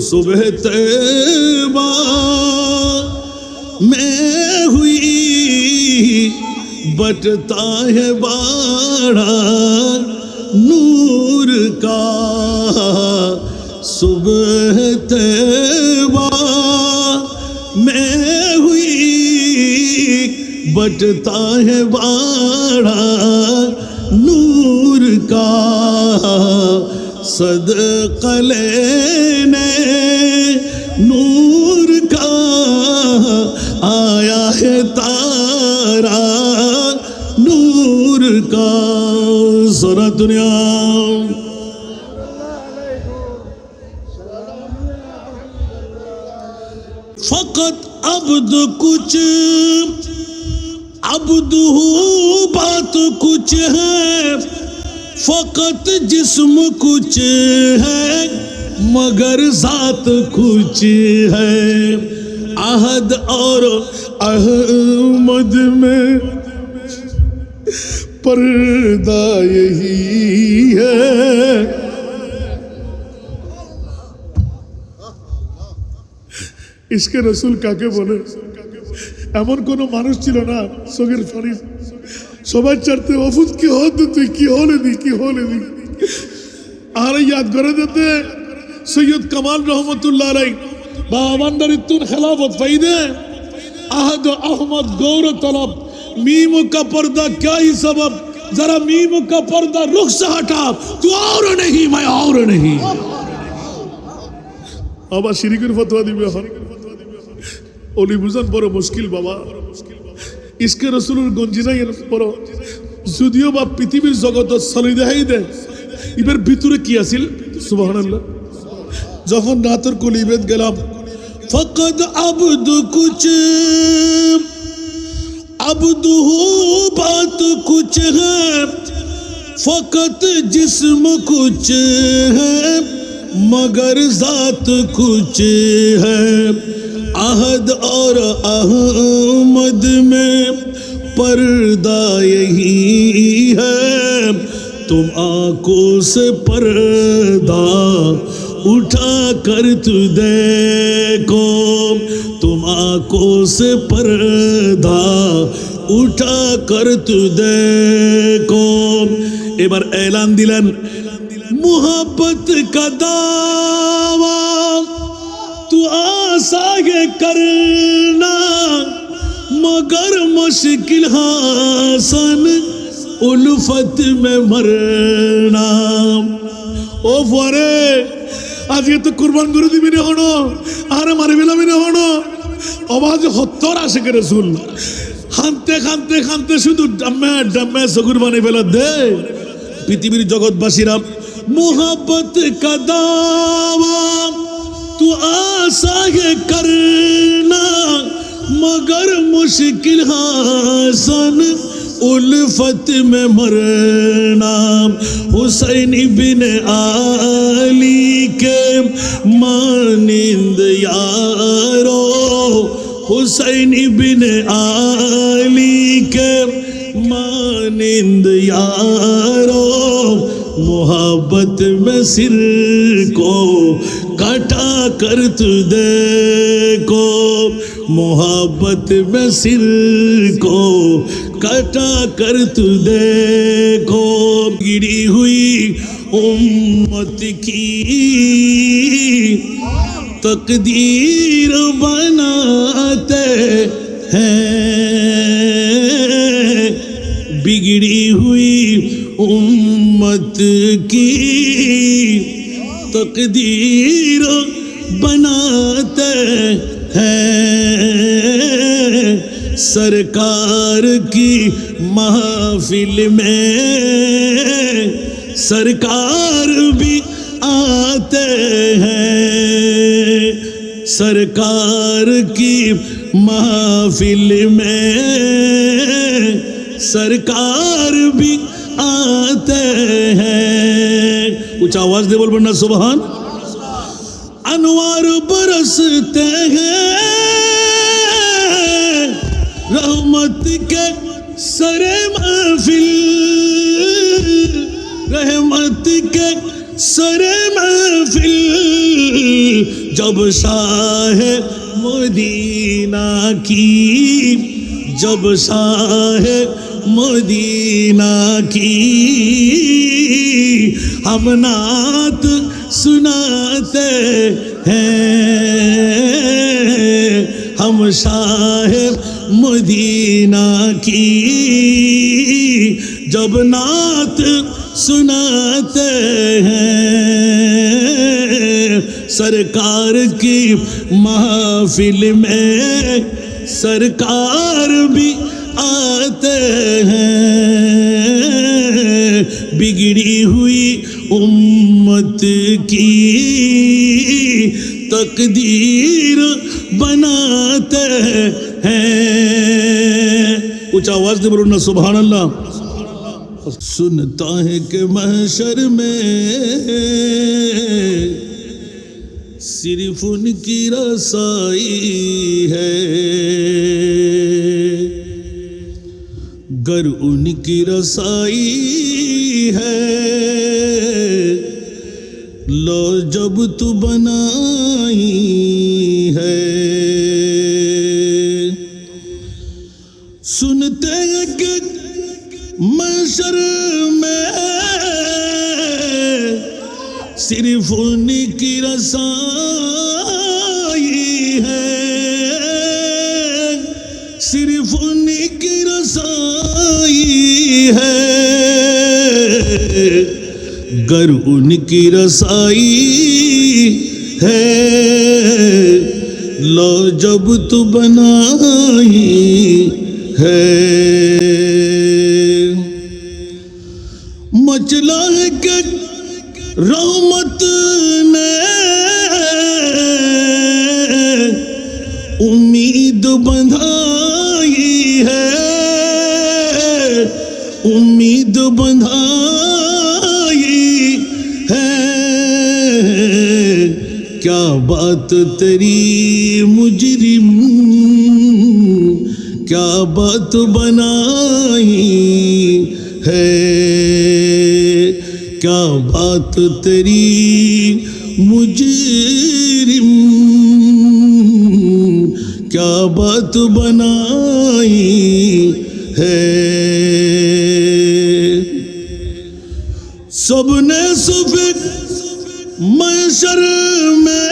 صبح طیبہ میں ہوئی بٹتا ہے باڑا نور کا صبح طیبہ میں ہوئی بٹتا ہے باڑا نور کا صدقہ لینے نور کا آیا ہے تارا نور کا سورہ دنیا فقط عبد کچھ عبد ہو بات کچھ ہے فقط جسم کچھ ہے مگر ذات کچھ ہے عہد اور احمد میں پردہ یہی ہے عشق رسول কাকে বলে এমন কোন মানুষ ছিল না চোখের পানি সবাই চাইতে অফুত কি হতো তুই কি হলে দি আর ইয়াদ করে দিতে সৈয়দ কামাল রহমতুল্লাহ আলাইহি বাবান্দারিতুন খেলাফত ফাইদে আহদ আহমদ গৌর তলব میم کا پردہ کیا ہی سبب ذرا میم کا پردہ رخ سے ہٹا تو اور نہیں میں اور نہیں আবার শিরিকের ফতোয়া দিবে এখন ওলি বুঝান বড় মুশকিল বাবা ইশকে রাসূলের গঞ্জিনাই বড় যদিও বা পৃথিবীর জগত চলি দেখাই দে ইবের ভিতরে কি আছিল সুবহানাল্লাহ যখন রাতের কলিবেত গেলাম ফকদ আবদ কুছ عبد ہو بات کچھ ہے فقط جسم کچھ ہے مگر ذات کچھ ہے عہد اور احمد میں پردہ یہی ہے تم آنکھوں سے پردہ اٹھا کر تو دیکھو تم آنکھوں سے پردہ اٹھا کر تو دیکھو এবার اعلان দিলেন محبت کا دعویٰ تو آسان کرنا مگر مشکل حسن الفت میں مرنا ও পরে আজকে তো কুরবান করে দিবি না হনো আরে মারি বিলাবি না হনো আওয়াজ হত্তর আশিক রাসূল খানতে খানতে খানতে শুধু ডাম্মে ডাম্মে কুরবানি ফেলা দে পৃথিবীর জগৎবাসীরা মোহাব্বত কা দাওয়া তু আসান করনা মগর মুশকিল হাসান الفت میں مرنا حسین بن علی کے مانند یارو حسین بن علی کے مانند یارو محبت میں سر کو کٹا کر تو دیکھو محبت میں سر کو کٹا کر تو دیکھو گری ہوئی امت کی تقدیر بناتے ہیں بگڑی ہوئی امت کی تقدیر بناتے ہیں سرکار کی محفل میں سرکار بھی آتے ہیں سرکار کی محفل میں سرکار بھی آتے ہیں کچھ آواز دے بول بڑھنا سبحان انوار برستے ہیں رحمت کے سر محفل رحمت کے سر محفل جب شاہ مدینہ کی، جب شاہ مدینہ کی ہم نعت سناتے ہیں، ہم شاہ مدینہ کی جب نعت سناتے ہیں، سرکار کی محفل میں سرکار بھی آتے ہیں، بگڑی ہوئی امت کی تقدیر بناتے ہیں۔ کچھ آواز دے بولو نا سبحان اللہ۔ سنتا ہے کہ محشر میں صرف ان کی رسائی ہے، گر ان کی رسائی ہے لو جب تو بنائی ہے، سنتے ہیں کہ محشر میں صرف ان کی رسائی ہے، صرف ان کی رسائی ہے، گر ان کی رسائی ہے لو جب تو بنائی ہے، مچلا ہے کہ رحمت نے امید بندھائی ہے، امید بندھائی ہے، کیا بات تیری مجرم، کیا بات بنائی ہے، کیا بات تیری مجرم، کیا بات بنائی ہے، سب نے صفِ محشر میں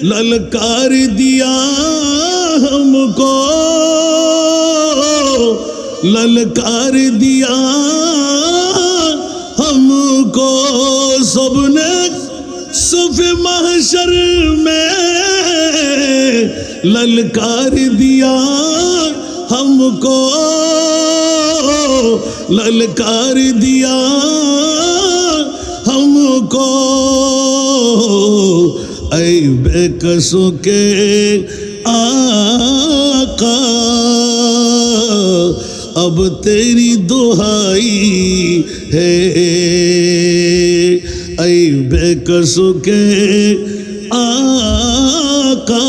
للکار دیا ہم کو، للکار دیا ہم کو، سب نے صف محشر میں للکار دیا ہم کو، للکار دیا ہم کو، اے بے کسوں کے آقا اب تیری دہائی ہے، اے بے کسوں کے آقا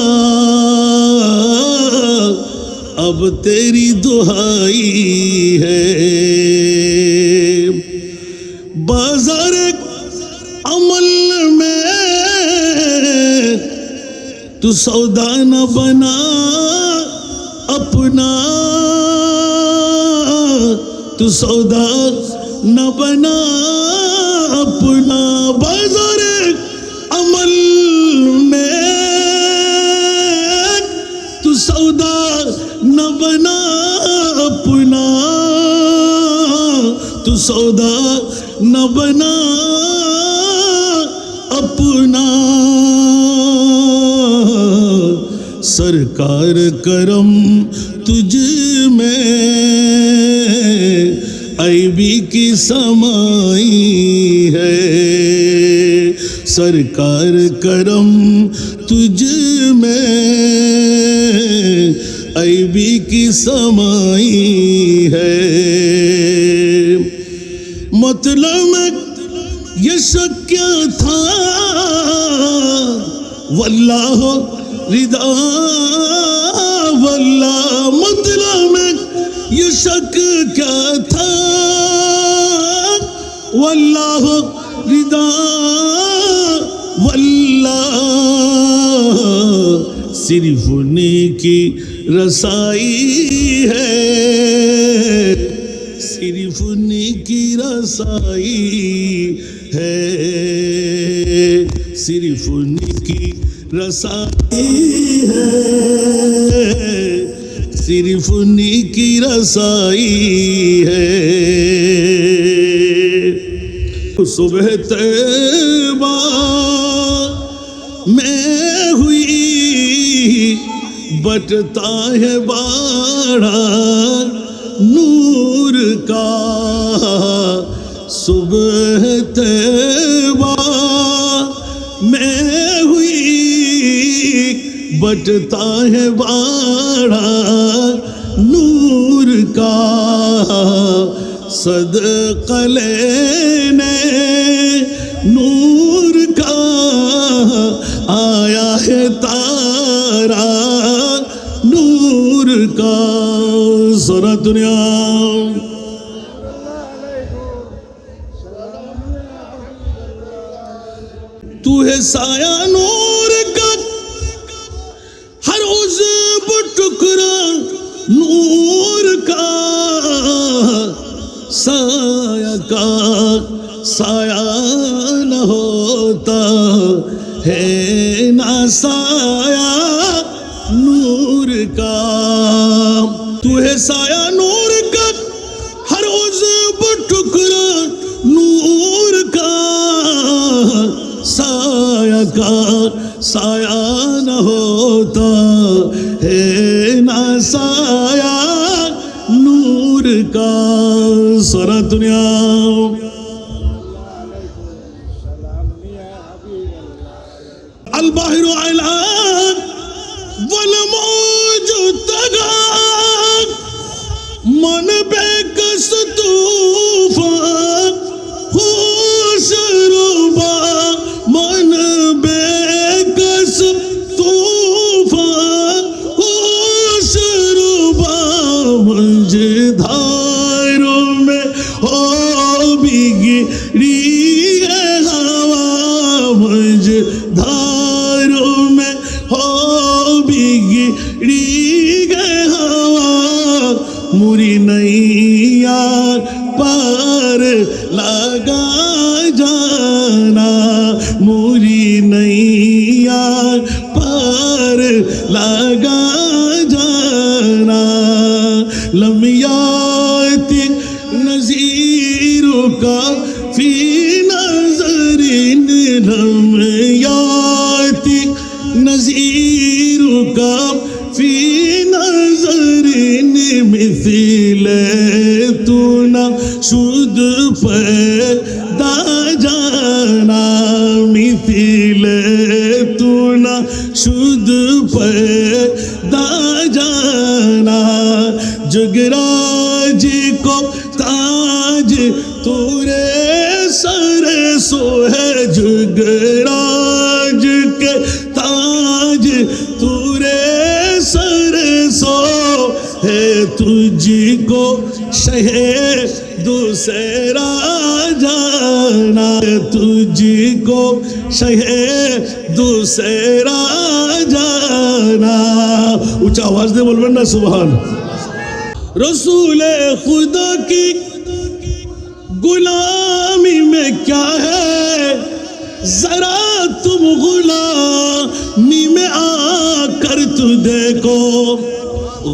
اب تیری دہائی ہے، بازار عمل میں تو سودا نہ بنا اپنا، تو سودا نہ بنا اپنا، بازار عمل میں تو سودا نہ بنا اپنا، تو سودا نہ بنا اپنا، سرکار کرم تجھ میں عیبی کی سمائی ہے، سرکار کرم تجھ میں عیبی کی سمائی ہے، مطلب یہ شک کیا تھا واللہ رضا، واللہ مطلب یہ شک کیا تھا واللہ رضا، صرف انہیں کی رسائی ہے، صرف انہیں کی رسائی ہے، صرف انہیں کی رسائی ہے، صرف انہیں کی رسائی ہے۔ صبح طیبہ میں ہوئی بٹتا ہے باڑا نور کا، صبح طیبہ میں ہوئی بٹتا ہے باڑا نور کا، صدقہ لینے نور کا آیا ہے تارا نور کا۔ سورہ دنیا تو ہے سایہ نور کا، ہر عضو ٹکڑا نور کا، سایہ کا سایہ نہ ہوتا ہے نہ سایہ نور کا۔ تو ہے سایہ نور کا، ہر عضو ٹکڑا نور کا، سایہ کا سایہ نہ ہوتا ہے نہ سایہ نور کا۔ سورہ دنیا البحر علان والموج تغان، من بے کس طوفان ہوش ربا، من بے کس طوفان ہوش ربا، مجھے دھاروں میں ہو بگڑی ہے ہوا، مجھے دھاروں میں ہو بگڑی ہے ہوا، موری نیا پار لگا جانا، موری نیا پار لگا جانا، لمیات نظیروں کا فی نظر، لمیات نظیروں کا فی نظر، مثل تو نہ شد پیدا جانا، مثل تو نہ شد پیدا جانا، جگراج کو تاج تورے سر سو ہے، جگراج کے تاج تورے سر سو ہے، تجھ کو شہ دوسرا جانا، تجھ کو شہ دوسرا جانا۔ اونچا آواز دے بول بندہ سبحان۔ رسول خدا کی غلامی میں کیا ہے، ذرا تم غلامی میں آ کر تو دیکھو،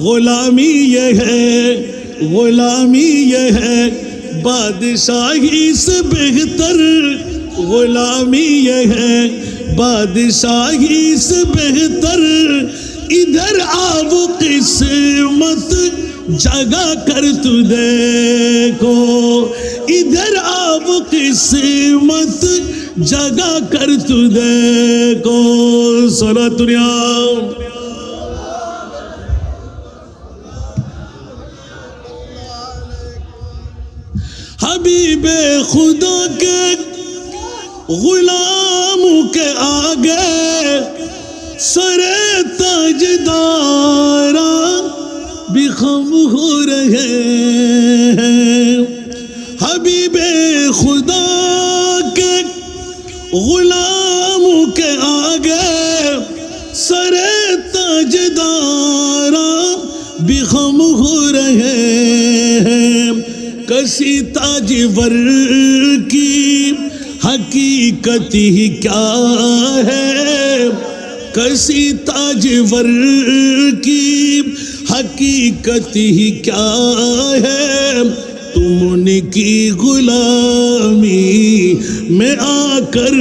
غلامی یہ ہے، غلامی یہ ہے بادشاہی سے بہتر، غلامی یہ ہے بادشاہی سے بہتر، ادھر آو قسمت جگا کر تو دیکھو، ادھر آو قسمت جگا کر تو دیکھو۔ سورہ دنیا حبیب خدا کے غلاموں کے آگے سر تاجدارا بھی خم ہو رہے ہیں، حبیب خدا کے غلاموں کے آگے سر تاجداراں بھی خم ہو رہے ہیں. کسی تاجور کی حقیقت ہی کیا ہے؟ کسی تاجور کی حقیقت ہی کیا ہے؟ تم نے کی غلامی میں آ کر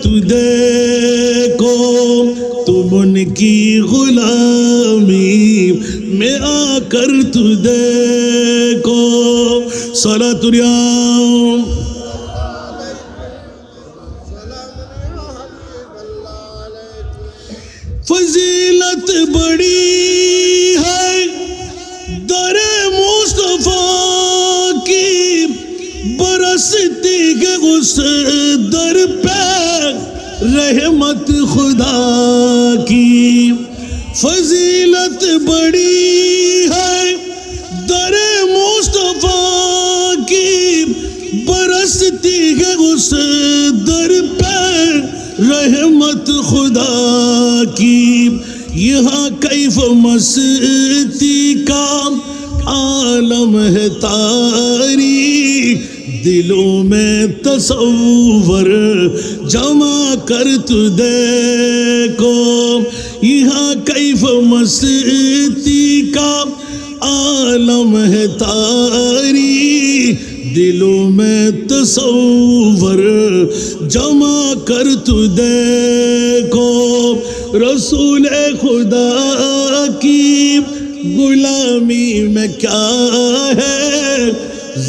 تو دیکھو، تم نے کی غلامی میں آ کر تو دیکھو. صلاۃ اليوم فضیلت بڑی ہے در مصطفیٰ کی، برستی ہے اس در پہ رحمت خدا کی. فضیلت بڑی ہے در مصطفیٰ کی، برستی ہے اس در پہ رحمت خدا کی. یہاں کیف مستی کا عالم ہے طاری، دلوں میں تصور جمع کر تو دیکھو. یہاں کیف مستی کا عالم ہے طاری، دلوں میں تصور جمع کر تو دیکھو. رسول خدا کی غلامی میں کیا ہے؟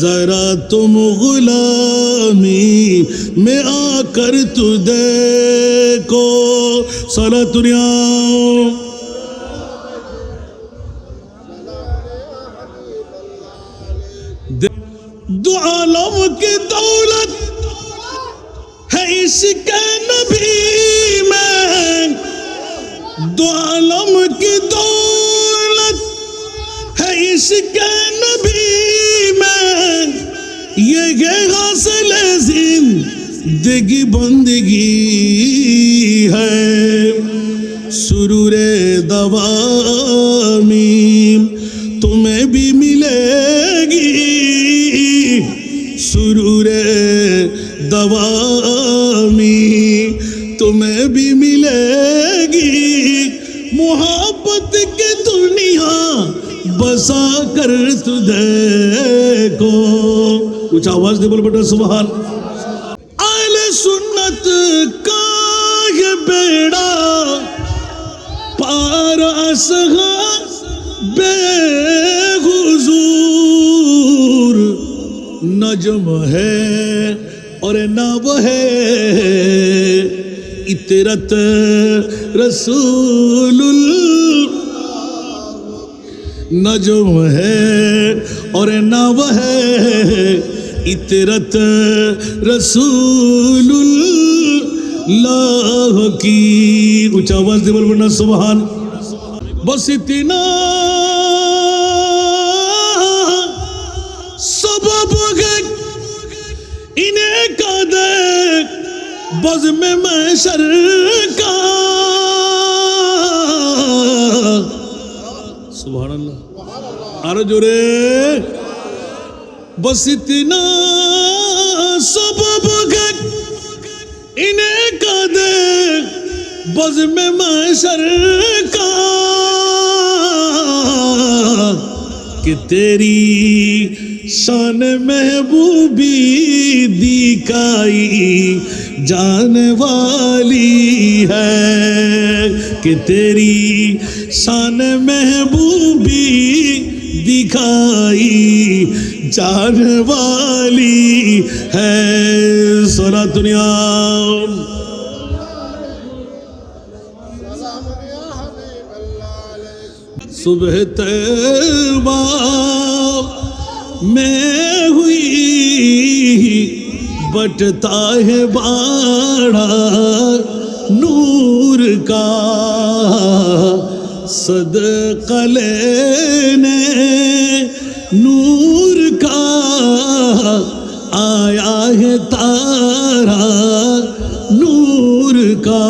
ذرا تم غلامی میں آ کر تو دیکھو. صلاۃ اليوم دو عالم کی دولت ہے اس کے نبی میں، دو عالم کی دولت ہے اس کے نبی میں. یہ حاصل زندگی بندگی ہے، سرور دوامی تمہیں بھی ملے گی، سرور دوامی تمہیں بھی ملے گی. محبت کی دنیا بسا کر تو دیکھو. کچھ آواز دے بول بیٹا سبحان. اہل سنت کا یہ بیڑا پار اصحاب حضور، نجم ہے اور ناو ہے اطرت رسول نجم ہے اور ناو ہے اطرت رسول اللہ کی. اونچا آواز دے بول بولنا سبحان. بس اتنا سبب ہے انہیں کا دیکھ بزم محشر کا. سبحان اللہ. آرہ جو رے بس اتنا سبب ہے انہیں کا دیکھ بزم محشر کا کہ تیری شان محبوبی دکھائی جانے والی ہے، کہ تیری شان محبوبی دکھائی جانے والی ہے. سورہ دنیا صبح طیبہ میں ہوئی بٹتا ہے باڑا نور کا، صدقہ لینے نور کا آیا ہے تارا نور کا.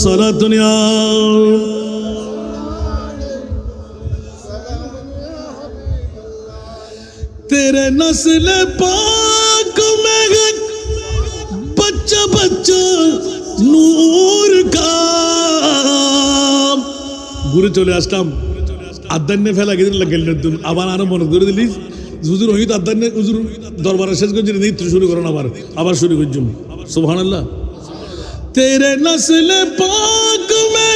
سارا دنیا تیرے نسل پاک میں ہے بچہ بچہ নূর কা ঘুরে চলে আসলাম আদান্নে ফেলা গেদিন লাগলেন তুমি আবার আরো মনে করে দিলি হুজুর ওই তো আদান্নে হুজুর দরবার শেষ করে নৃত্য শুরু করেন আবার শুরু করছুম সুবহানাল্লাহ তেরে নসল পাক মে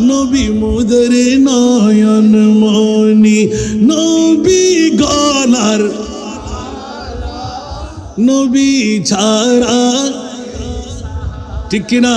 নবী মুদের নয়ন মনি নবী গলার নবী ছাড়া ঠিক কিনা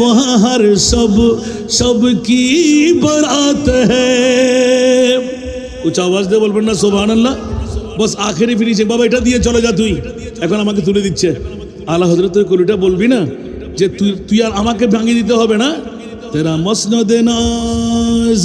وہاں ہر شب کی برات ہے উচ্চ আওয়াজ দিয়ে বলবেন না সুবহানাল্লাহ বস আখেরি ফিনিশিং বাবা এটা দিয়ে চলে যা তুই এখন আমাকে তুলে দিচ্ছে আলা হযরত তুই কলিটা বলবি না যে তুই আর আমাকে ভাঙিয়ে দিতে হবে না তেরা মসনদ নাজ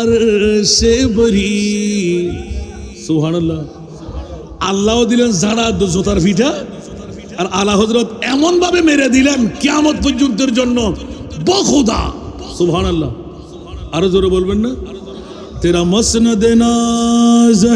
আরশে বরি সুবহানাল্লাহ আল্লাহ দিলেন জাড়া জোতার ফিটা আর আলা হযরত এমন ভাবে মেরে দিলেন কিয়ামত পর্যন্তের জন্য বখুদা সুবহানাল্লাহ আরো জোরে বলবেন না তেরা মসনদ নাজ